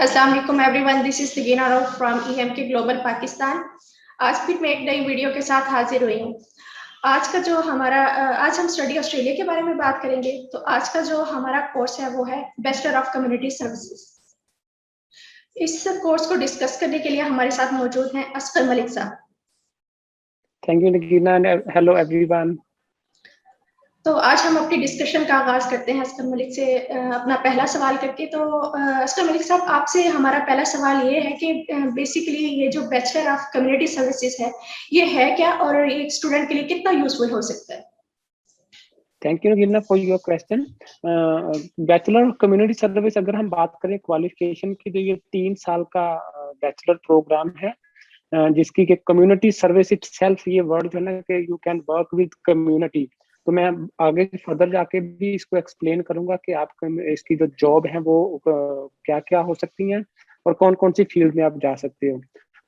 अस्सलाम वालेकुम everyone, this is Tagina Raut from EMK global Pakistan. आज फिर मैं एक नई वीडियो के साथ हाजिर हुई हूँ। आज का जो हमारा आज हम स्टडी ऑस्ट्रेलिया के बारे में बात करेंगे। तो आज का जो हमारा कोर्स है वो है बैचलर ऑफ कम्युनिटी सर्विसेज। इस कोर्स को डिस्कस करने के लिए हमारे साथ मौजूद हैं असफर मलिक साहब। Thank you Nagina and hello everyone. तो आज हम अपनी डिस्कशन का आगाज करते हैं असफर मलिक से अपना पहला सवाल करके। तो असफर मलिक साहब, आपसे हमारा पहला सवाल ये है कि बेसिकली ये जो बैचलर ऑफ कम्युनिटी सर्विसेज है ये है क्या, और एक स्टूडेंट के लिए कितना यूजफुल हो सकता है? Thank you Nagina for your question. Bachelor of community service, अगर हम बात करें क्वालिफिकेशन की, तो ये 3 साल का बैचलर प्रोग्राम है जिसकी कि कम्युनिटी सर्विस इटसेल्फ, ये वर्ड जो है ना कि you can work with community. तो मैं आगे फर्दर जाके भी इसको एक्सप्लेन करूंगा कि आप इसकी जो जॉब है वो क्या क्या हो सकती हैं और कौन कौन सी फील्ड में आप जा सकते हो।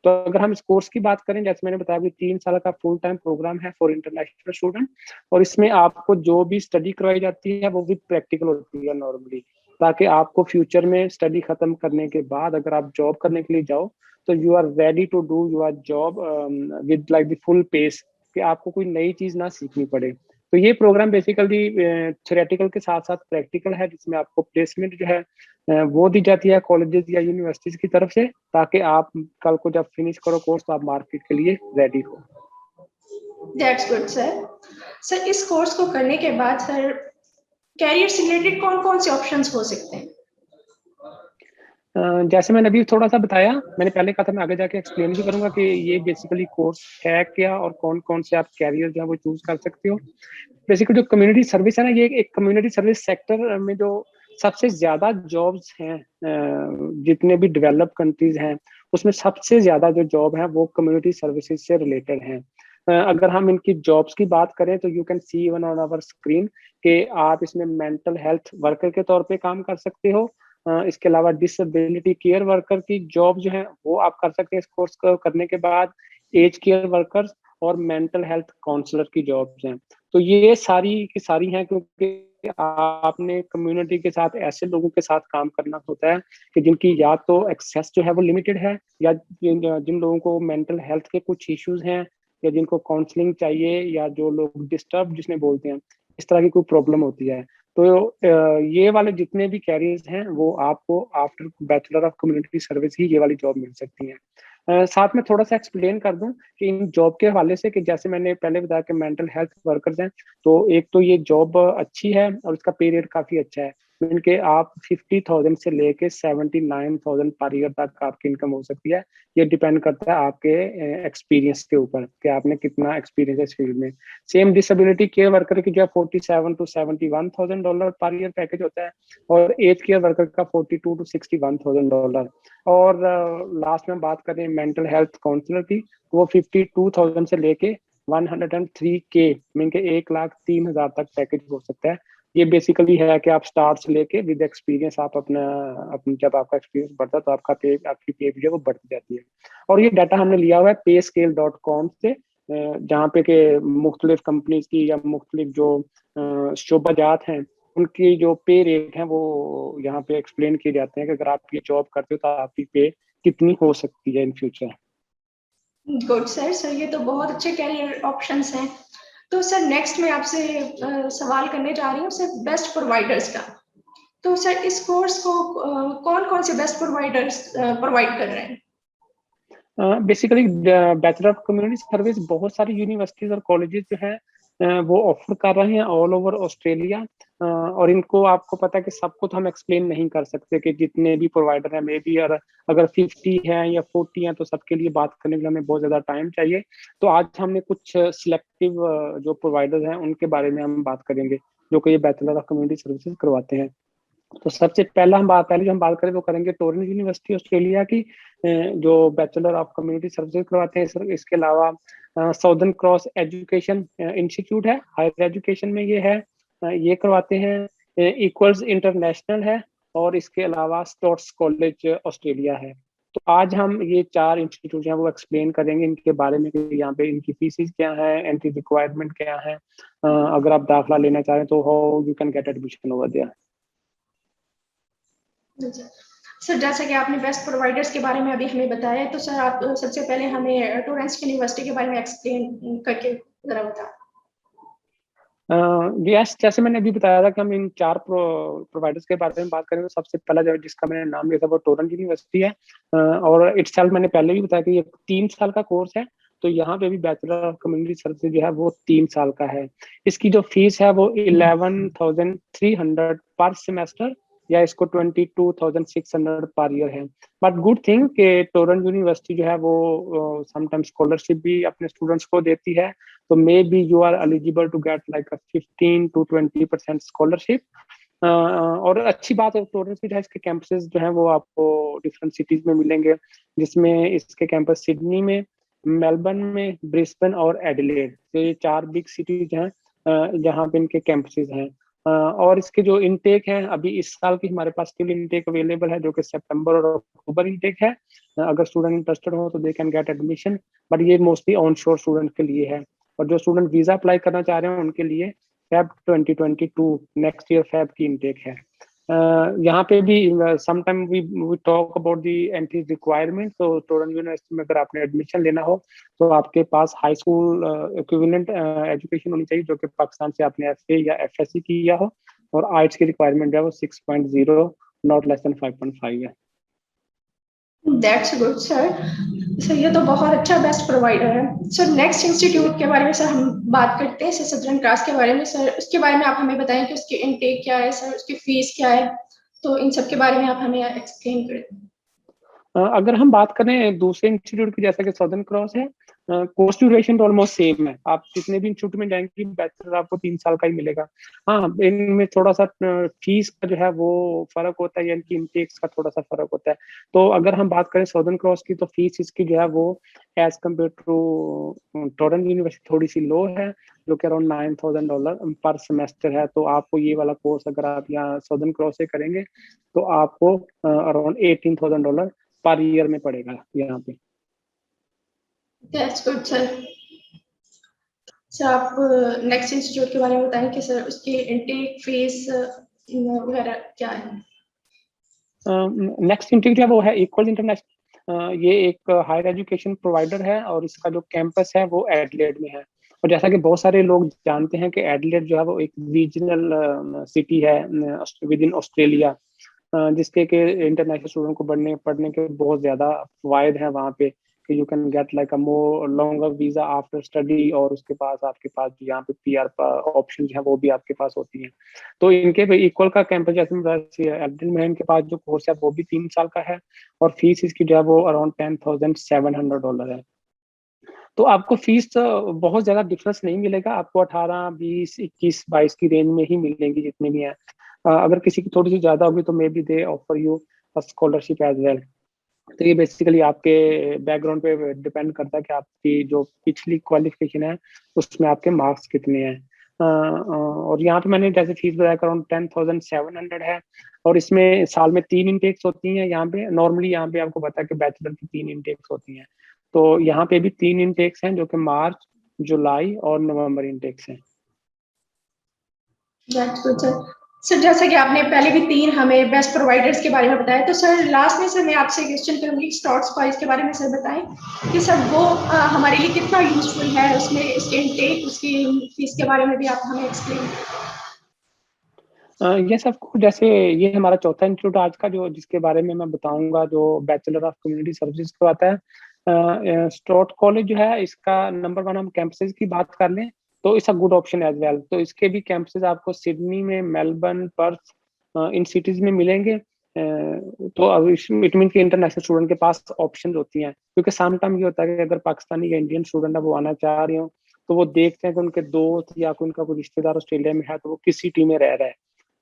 तो अगर हम इस कोर्स की बात करें, जैसे मैंने बताया कि 3 साल का फुल टाइम प्रोग्राम है फॉर इंटरनेशनल स्टूडेंट, और इसमें आपको जो भी स्टडी करवाई जाती है वो विद प्रैक्टिकल होती है नॉर्मली, ताकि आपको फ्यूचर में स्टडी खत्म करने के बाद अगर आप जॉब करने के लिए जाओ तो you are ready to do your job with like the full pace, कि आपको कोई नई चीज ना सीखनी पड़े। तो ये प्रोग्राम बेसिकली थ्योरेटिकल के साथ साथ प्रैक्टिकल है, जिसमें आपको प्लेसमेंट जो है वो दी जाती है कॉलेजेस या यूनिवर्सिटीज की तरफ से, ताकि आप कल को जब फिनिश करो कोर्स तो आप मार्केट के लिए रेडी हो। That's good sir. सर, इस कोर्स को करने के बाद सर कैरियर से रिलेटेड कौन कौन से ऑप्शंस हो सकते हैं? जैसे मैंने अभी थोड़ा सा बताया, मैंने पहले कहा था, मैं आगे जाके एक्सप्लेन भी करूंगा कि ये बेसिकली कोर्स है क्या और कौन कौन से आप कैरियर जो है वो चूज कर सकते हो। बेसिकली जो कम्युनिटी सर्विस है ना, ये एक कम्युनिटी सर्विस सेक्टर में जो सबसे ज्यादा जॉब्स हैं, जितने भी डेवलप कंट्रीज हैं उसमें सबसे ज्यादा जो जॉब है वो कम्युनिटी सर्विसेज से रिलेटेड हैं। अगर हम इनकी जॉब्स की बात करें तो you can see even on our screen कि आप इसमें मेंटल हेल्थ वर्कर के तौर पे काम कर सकते हो। इसके अलावा डिसेबिलिटी केयर वर्कर की जॉब जो है वो आप कर सकते हैं इस कोर्स को करने के बाद। एज केयर वर्कर्स और मेंटल हेल्थ काउंसलर की जॉब्स हैं। तो ये सारी की सारी हैं, क्योंकि आपने कम्युनिटी के साथ ऐसे लोगों के साथ काम करना होता है कि जिनकी या तो एक्सेस जो है वो लिमिटेड है, या जिन लोगों को मेंटल हेल्थ के कुछ इश्यूज हैं, या जिनको काउंसलिंग चाहिए, या जो लोग डिस्टर्ब जिसमें बोलते हैं, इस तरह की कोई प्रॉब्लम होती है। तो ये वाले जितने भी कैरियर्स हैं वो आपको after bachelor of community service ही ये वाली जॉब मिल सकती है। साथ में थोड़ा सा एक्सप्लेन कर दूं कि इन जॉब के हवाले से, कि जैसे मैंने पहले बताया कि मेंटल हेल्थ वर्कर्स हैं, तो एक तो ये जॉब अच्छी है और इसका पे रेट काफी अच्छा है। इनके आप 50,000 से लेके 79,000 पर ईयर तक आपकी इनकम हो सकती है। ये डिपेंड करता है आपके एक्सपीरियंस के ऊपर कि आपने कितना एक्सपीरियंस है इस फील्ड में। सेम डिसेबिलिटी केयर वर्कर की जो है 47 to 71,000 dollar per year package होता है, और एज केयर वर्कर का 42 to 61,000 डॉलर। और लास्ट में बात करें मेंटल हेल्थ काउंसलर की, तो वो 52,000 से लेके 103K मीन के 1,03,000 तक पैकेज हो सकता है। ये बेसिकली है कि आप स्टार्ट से लेके विद एक्सपीरियंस आप अपना जब आपका एक्सपीरियंस बढ़ता है तो आपकी पे भी जो वो बढ़ती जाती है। और ये डाटा हमने लिया हुआ है payscale.com से, जहाँ पे के मुख्तलिफ कंपनीज की या मुख्तलिफ जो शोबाजात हैं उनकी जो पे रेट है वो यहाँ पे एक्सप्लेन किए जाते हैं कि अगर आप ये जॉब करते हो तो आपकी पे कितनी हो सकती है in future. Good sir. Sir, ये तो बहुत अच्छे कैरियर ऑप्शंस हैं। तो सर नेक्स्ट मैं आपसे सवाल करने जा रही हूँ सर बेस्ट प्रोवाइडर्स का। तो सर इस कोर्स को कौन कौन से बेस्ट प्रोवाइडर्स प्रोवाइड कर रहे हैं? Basically bachelor of community service बहुत सारी यूनिवर्सिटीज और कॉलेजेस जो हैं वो ऑफर कर रहे हैं ऑल ओवर ऑस्ट्रेलिया। और इनको आपको पता है कि सबको तो हम एक्सप्लेन नहीं कर सकते कि जितने भी प्रोवाइडर हैं, मे बी अगर 50 हैं या 40 हैं तो सबके लिए बात करने के लिए हमें बहुत ज़्यादा टाइम चाहिए। तो आज हमने कुछ सिलेक्टिव जो प्रोवाइडर्स हैं उनके बारे में हम बात करेंगे, जो कि ये बैचलर ऑफ कम्युनिटी सर्विसेज करवाते हैं। तो सबसे पहले जो हम बात करें वो करेंगे टोरंटो यूनिवर्सिटी ऑस्ट्रेलिया की, जो बैचलर ऑफ कम्युनिटी सर्विसेज करवाते हैं। इसके अलावा साउदर्न क्रॉस एजुकेशन इंस्टीट्यूट है, हायर एजुकेशन में ये है, ये करवाते हैं। इक्वल्स इंटरनेशनल है, और इसके अलावा स्टोट्स कॉलेज ऑस्ट्रेलिया है। तो आज हम ये 4 इंस्टीट्यूट हैं वो एक्सप्लेन करेंगे इनके बारे में, कि यहाँ पे इनकी फीसिस क्या है, एंट्री रिक्वायरमेंट क्या है, अगर आप दाखिला लेना चाहें तो how you can get admission over there. Sir जैसा कि आपने बेस्ट प्रोवाइडर्स के बारे में अभी हमें बताया है, तो सर आप सबसे पहले हमें टोरेंट्स यूनिवर्सिटी के बारे में एक्सप्लेन करके ज़रा बताएं। यस, जैसे मैंने अभी बताया था कि हम इन 4 प्रोवाइडर्स के बारे में बात करें, तो सबसे पहला जो जिसका मैंने नाम लिया था वो टोरेंट यूनिवर्सिटी है। और इटसेल्फ मैंने पहले भी बताया कि ये 3 साल का कोर्स है, तो यहाँ पे भी बैचलर ऑफ कम्युनिटी सर्विसेज जो है वो 3 साल का है। इसकी जो फीस है वो 11,300 पर सेमेस्टर, या इसको 22,600 पर ईयर है। बट गुड थिंग कि टोरेंट यूनिवर्सिटी जो है वो समटाइम स्कॉलरशिप भी अपने स्टूडेंट्स को देती है, तो maybe you are eligible to get like 15 to 20% scholarship. और अच्छी बात है टोरेंट की, इसके कैंपसेस जो है वो आपको डिफरेंट सिटीज में मिलेंगे, जिसमें इसके कैंपस सिडनी में, मेलबर्न में, ब्रिस्बेन और एडिलेड, ये 4 बिग सिटीज हैं जहाँ पे इनके कैंपसेस हैं। और इसके जो इनटेक हैं, अभी इस साल की हमारे पास स्टिल इनटेक अवेलेबल है, जो कि सितंबर और अक्टूबर इनटेक है। अगर स्टूडेंट इंटरेस्टेड हो तो they can get admission, but ये मोस्टली ऑन शोर स्टूडेंट के लिए है। और जो स्टूडेंट वीजा अप्लाई करना चाह रहे हैं उनके लिए फेब 2022 नेक्स्ट ईयर फेब की इनटेक है। यहाँ पे भी sometime we talk about the entry requirement. तो टोरेंट यूनिवर्सिटी में अगर आपने एडमिशन लेना हो तो आपके पास हाई स्कूल इक्विवेलेंट एजुकेशन होनी चाहिए, जो कि पाकिस्तान से आपने एफए या एफएससी किया हो, और आइट्स की रिक्वायरमेंट है वो 6.0 नॉट लेस देन 5.5 है। That's good sir. सर ये तो बहुत अच्छा बेस्ट प्रोवाइडर है। सर नेक्स्ट इंस्टीट्यूट के बारे में सर हम बात करते हैं, सर सदरन क्रॉस के बारे में। सर उसके बारे में आप हमें बताएं कि उसकी इनटेक क्या है, सर उसकी फीस क्या है, तो इन सब के बारे में आप हमें एक्सप्लेन करें। अगर हम बात करें दूसरे इंस्टीट्यूट की, जैसा कि सदर्न क्रॉस है, कोर्स ड्यूरेशन तो ऑलमोस्ट सेम है। आप जितने भी इंस्टीट्यूट में जाएंगे बैचलर आपको 3 साल का ही मिलेगा। हाँ, इनमें थोड़ा सा फीस का जो है वो फर्क होता है, या इनकी इनटेक्स का थोड़ा सा फर्क होता है। तो अगर हम बात करें सदर्न क्रॉस की, तो फीस इसकी जो है वो as compare to Torrens university थोड़ी सी लो है, जो कि अराउंड $9,000 पर सेमेस्टर है। तो आपको ये वाला कोर्स अगर आप यहाँ सदर्न क्रॉस से करेंगे तो आपको अराउंड $18,000 पर ईयर में पड़ेगा यहाँ पे। That's good sir. सर आप नेक्स्ट इंस्टीट्यूट के बारे में बताएं कि सर उसकी इनटेक फीस वगैरह क्या है। नेक्स्ट इंस्टीट्यूट है वो है इक्वल इंटरनेशनल। ये एक हायर एजुकेशन प्रोवाइडर है, और इसका जो कैंपस है वो एडिलेड में है। और जैसा कि बहुत सारे लोग जानते हैं कि एडिलेड जो है वो एक रीजनल सिटी है विद इन ऑस्ट्रेलिया, जिसके के इंटरनेशनल स्टूडेंट को पढ़ने के बहुत ज्यादा फायद हैं वहाँ पे, कि you can get like a more longer visa after study, और उसके पास आपके पास यहाँ पे पीआर ऑप्शन है वो भी आपके पास होती हैं। तो इनके इक्वल का कैंपस जैसे एडिलेड में इनके पास जो कोर्स है वो भी 3 साल का है, और फीस इसकी जो है वो अराउंड $10,700 है। तो आपको फीस बहुत ज्यादा डिफरेंस नहीं मिलेगा, आपको 18, 20, 21, 22 की रेंज में ही मिलेंगी जितने भी हैं। अगर किसी की थोड़ी सी ज्यादा होगी तो maybe they offer you scholarship as well. तो ये बेसिकली आपके बैकग्राउंड पे डिपेंड करता है कि आपकी जो पिछली क्वालिफिकेशन है उसमें आपके मार्क्स कितने हैं। और यहाँ पे मैंने जैसे फीस बताया अराउंड 10,700 है, और इसमें साल में 3 इनटेक्स होती हैं। यहाँ पे नॉर्मली यहाँ पे आपको पता है कि बैचलर की 3 इनटेक्स होती हैं, तो यहाँ पे भी 3 इनटेक्स हैं, जो कि मार्च, जुलाई और नवंबर इनटेक्स हैं। That's good sir. सर जैसा कि आपने पहले भी 3 हमें बेस्ट प्रोवाइडर्स के बारे में बताया, तो सर लास्ट में सर मैं आपसे क्वेश्चन करूंगी स्टॉक्स प्राइस के बारे में। सर बताएं कि सर वो हमारे लिए कितना यूजफुल है, उसमें इसके इनटेक, उसकी फीस के बारे में भी आप हमें एक्सप्लेन। ये सब जैसे ये हमारा चौथा इंस्टीट्यूट आज का जो जिसके बारे में मैं बताऊंगा, जो बैचलर ऑफ कम्युनिटी सर्विसेज करवाता है, स्टॉट कॉलेज जो है, इसका नंबर 1 हम कैंपसेस की बात कर लें तो it's a good option as well. तो इसके भी कैंपसेस आपको सिडनी में, मेलबर्न, पर्थ, इन सिटीज में मिलेंगे। तो अब इट मीन कि इंटरनेशनल स्टूडेंट के पास ऑप्शन होती हैं, क्योंकि सम टाइम ये होता है कि अगर पाकिस्तानी या इंडियन स्टूडेंट है वो आना चाह रहे हो, तो वो देखते हैं कि उनके दोस्त या उनका कोई रिश्तेदार ऑस्ट्रेलिया में है तो वो किस सिटी में रह रहा है,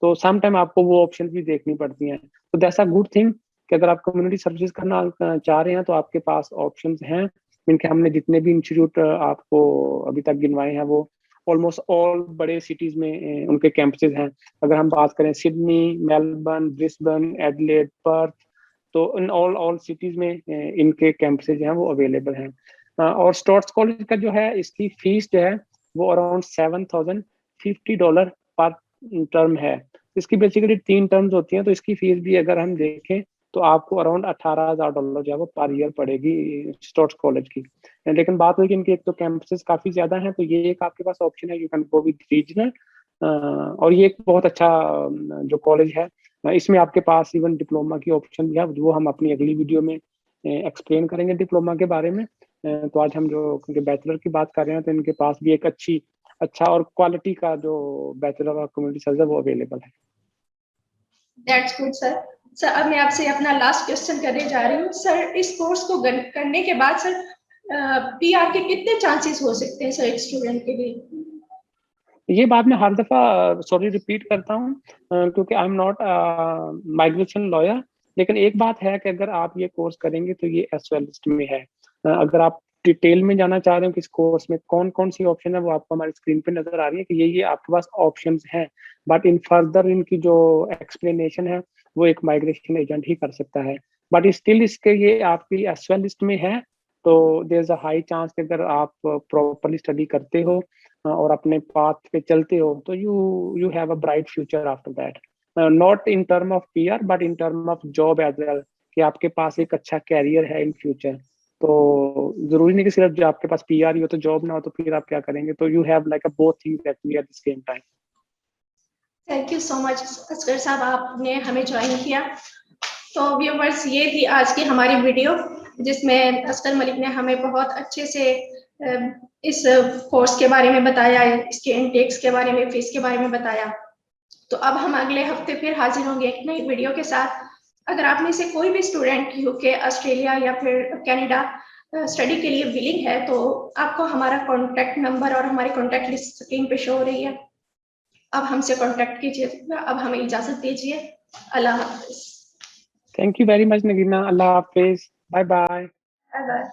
तो सम टाइम आपको वो ऑप्शन भी देखनी पड़ती हैं। तो दैट्स अ गुड थिंग कि अगर आप कम्युनिटी सर्विसेज करना चाह रहे हैं तो आपके पास ऑप्शंस हैं। इनके हमने जितने भी इंस्टीट्यूट आपको अभी तक गिनवाए हैं वो ऑलमोस्ट ऑल बड़े सिटीज में उनके कैंपसेस हैं। अगर हम बात करें Sydney, Melbourne, Brisbane, Adelaide, Perth, तो इन ऑल सिटीज में इनके कैंपसेज हैं वो अवेलेबल हैं। और स्टोर्ट्स कॉलेज का जो है, इसकी फीस जो है वो अराउंड $7,050 पर टर्म है। इसकी बेसिकली 3 टर्म्स होती हैं, तो इसकी फीस भी अगर हम देखें तो आपको अराउंड $18,000 जो है वो पर ईयर पड़ेगी स्टोर्स कॉलेज की। लेकिन बात हुई कि इनके एक तो कैंपसेस काफ़ी ज़्यादा हैं, तो ये एक आपके पास ऑप्शन है, you can go with regional. और ये एक बहुत अच्छा जो कॉलेज है, इसमें आपके पास इवन डिप्लोमा की ऑप्शन भी है, वो हम अपनी अगली वीडियो में एक्सप्लेन करेंगे डिप्लोमा के बारे में। तो आज हम जो क्योंकि बैचलर की बात कर रहे हैं, तो इनके पास भी एक अच्छा और क्वालिटी का जो बैचलर ऑफ कम्युनिटी सर्विस है वो अवेलेबल है। That's good sir. सर अब मैं आपसे अपना लास्ट क्वेश्चन करने जा रही हूँ। सर इस कोर्स को करने के बाद सर पीआर के कितने चांसेस हो सकते हैं सर एक स्टूडेंट के लिए? ये बात मैं हर दफा सॉरी रिपीट करता हूँ, क्योंकि I am not migration lawyer. लेकिन एक बात है कि अगर आप ये कोर्स करेंगे तो ये एसओएल लिस्ट में है। अगर आप डिटेल में जाना चाह रहे हो कि इस कोर्स में कौन कौन सी ऑप्शन है, वो आपको हमारी स्क्रीन पे नजर आ रही है कि ये आपके पास ऑप्शंस हैं। बट इन फर्दर इनकी जो एक्सप्लेनेशन है वो एक माइग्रेशन एजेंट ही कर सकता है। बट स्टिल इसके ये आपकी एसओएल लिस्ट में है, तो there is a high chance कि अगर आप प्रॉपरली स्टडी करते हो और अपने पाथ पे चलते हो, तो you have a bright future after that. Not in term of PR but in term of job as well, कि आपके पास एक अच्छा कैरियर है इन फ्यूचर। तो जरूरी नहीं कि सिर्फ जो आपके पास पीआर ही हो तो जॉब ना हो, तो फिर आप क्या करेंगे? तो you have like a both things actually at the same time. Thank you so much Asgar साहब, आपने हमें ज्वाइन किया। तो व्यूवर्स, ये थी आज की हमारी वीडियो, जिसमें असगर मलिक ने हमें बहुत अच्छे से इस कोर्स के बारे में बताया, इसके इनटेक्स के बारे में, फीस के बारे में बताया। तो अब हम अगले हफ्ते फिर हाजिर होंगे एक नई वीडियो के साथ। अगर आप में से कोई भी स्टूडेंट यूके, ऑस्ट्रेलिया या फिर कनाडा स्टडी के लिए विलिंग है, तो आपको हमारा कॉन्टैक्ट नंबर और हमारी कॉन्टैक्ट लिस्ट स्क्रीन पे शो हो रही है। अब हमसे कॉन्टैक्ट कीजिए। अब हमें इजाजत दीजिए। अल्लाह हाफिज। Thank you very much Nagina. अल्लाह हाफिज। Bye bye. Bye bye.